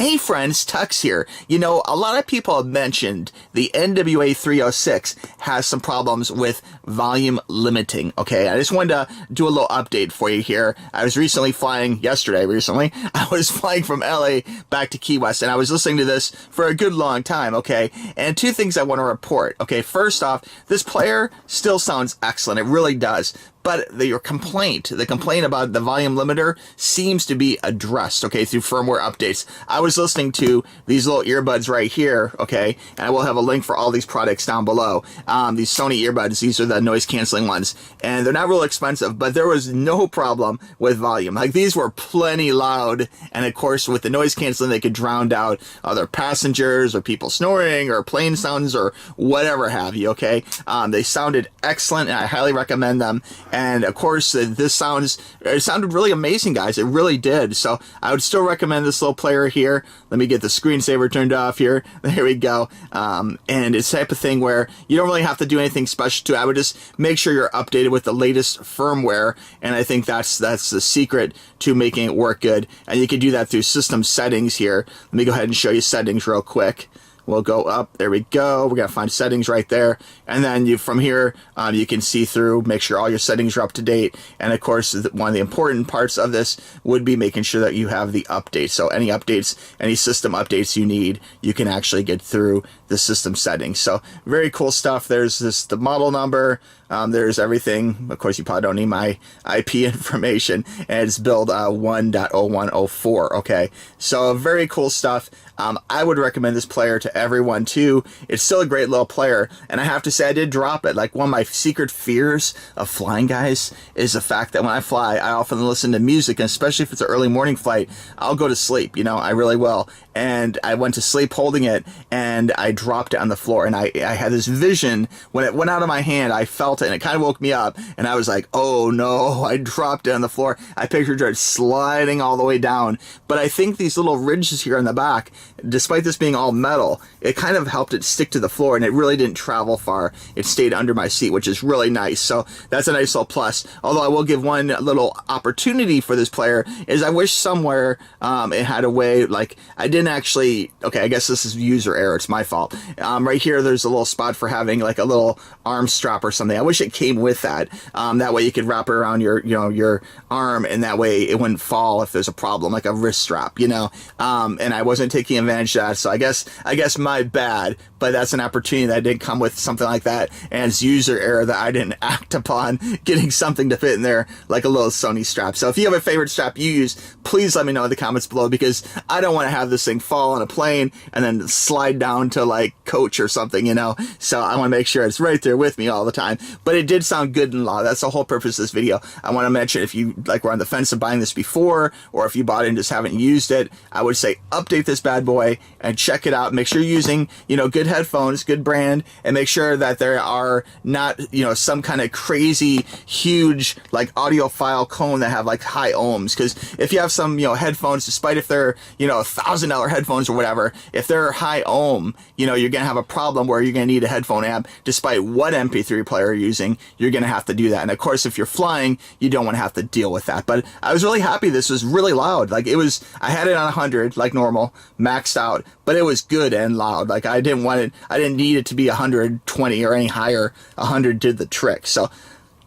Hey friends, TUXX here. You know, a lot of people have mentioned the NW-A306 has some problems with volume limiting. Okay, I just wanted to do a little update for you here. I was recently flying, I was flying from LA back to Key West, and I was listening to this for a good long time, okay? And two things I want to report. Okay, first off, this player still sounds excellent. It really does. But the complaint about the volume limiter seems to be addressed, okay, through firmware updates. I was listening to these little earbuds right here, okay, and I will have a link for all these products down below. These Sony earbuds, these are the noise canceling ones, and they're not real expensive, but there was no problem with volume. Like, these were plenty loud, and of course, with the noise canceling, they could drown out other passengers or people snoring or plane sounds or whatever have you, okay? They sounded excellent, and I highly recommend them. And of course, it sounded really amazing, guys. It really did. So I would still recommend this little player here. Let me get the screensaver turned off here. There we go. And it's the type of thing where you don't really have to do anything special to it. I would just make sure you're updated with the latest firmware. And I think that's the secret to making it work good. And you can do that through system settings here. Let me go ahead and show you settings real quick. We'll go up. There we go. We're going to find settings right there. And then from here, you can see through, make sure all your settings are up to date. And of course, one of the important parts of this would be making sure that you have the updates. So any updates, any system updates you need, you can actually get through the system settings. So very cool stuff. There's the model number. There's everything. Of course, you probably don't need my IP information. And it's build 1.0104. Okay. So very cool stuff. I would recommend this player to everyone too. It's still a great little player, and I have to say I did drop it. Like, one of my secret fears of flying, guys, is the fact that when I fly, I often listen to music, and especially if it's an early morning flight, I'll go to sleep, you know, I really will. And I went to sleep holding it, and I dropped it on the floor, and I had this vision. When it went out of my hand, I felt it, and it kind of woke me up, and I was like, oh no, I dropped it on the floor. I pictured it sliding all the way down. But I think these little ridges here in the back, despite this being all metal, it kind of helped it stick to the floor, and it really didn't travel far. It stayed under my seat, which is really nice. So that's a nice little plus. Although I will give one little opportunity for this player, is I wish somewhere it had a way, like, I didn't actually, okay, I guess this is user error, it's my fault. Right here, there's a little spot for having like a little arm strap or something. I wish it came with that. That way you could wrap it around your arm, and that way it wouldn't fall if there's a problem, like a wrist strap, you know. And I wasn't taking advantage of that, so I guess my bad, but that's an opportunity that didn't come with something like that, and it's user error that I didn't act upon getting something to fit in there like a little Sony strap. So if you have a favorite strap you use, please let me know in the comments below, because I don't want to have this thing fall on a plane and then slide down to like coach or something, you know. So I want to make sure it's right there with me all the time. But it did sound good and loud. That's the whole purpose of this video. I want to mention, if you like were on the fence of buying this before, or if you bought it and just haven't used it, I would say update this bad boy and check it out. Make sure you're using, you know, good headphones, good brand, and make sure that there are not, you know, some kind of crazy huge like audiophile cone that have like high ohms. Because if you have some, you know, headphones, despite if they're, you know, $1,000 headphones or whatever, if they're high ohm, you know, you're gonna have a problem where you're gonna need a headphone amp. Despite what MP3 player you're using, you're gonna have to do that. And of course, if you're flying, you don't want to have to deal with that. But I was really happy. This was really loud. Like, it was, I had it on 100 like normal, maxed out, but it was good and loud. Like, I didn't need it to be 120 or any higher. 100 did the trick. So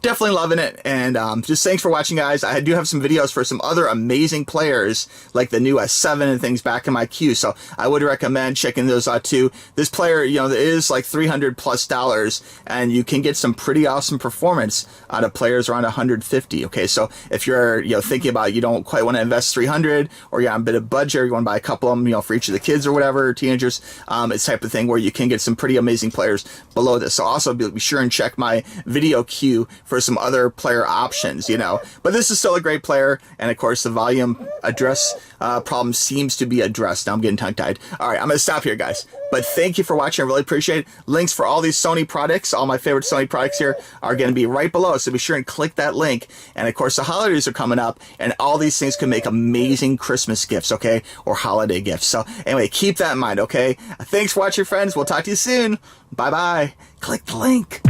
definitely loving it. And just thanks for watching, guys. I do have some videos for some other amazing players, like the new S7 and things, back in my queue, so I would recommend checking those out too. This player, you know, is like $300+, and you can get some pretty awesome performance out of players around 150. Okay, so if you're, you know, thinking about, you don't quite want to invest 300, or you're on a bit of budget, or you want to buy a couple of them, you know, for each of the kids or whatever, or teenagers, it's the type of thing where you can get some pretty amazing players below this. So also be sure and check my video queue for some other player options, you know. But this is still a great player, and of course the volume address problem seems to be addressed. Now I'm getting tongue-tied. All right, I'm gonna stop here, guys. But thank you for watching. I really appreciate it. Links for all these Sony products, all my favorite Sony products here, are going to be right below, so be sure and click that link. And of course, the holidays are coming up, and all these things can make amazing Christmas gifts, okay, or holiday gifts. So anyway, keep that in mind, okay? Thanks for watching, friends. We'll talk to you soon. Bye-bye. Click the link.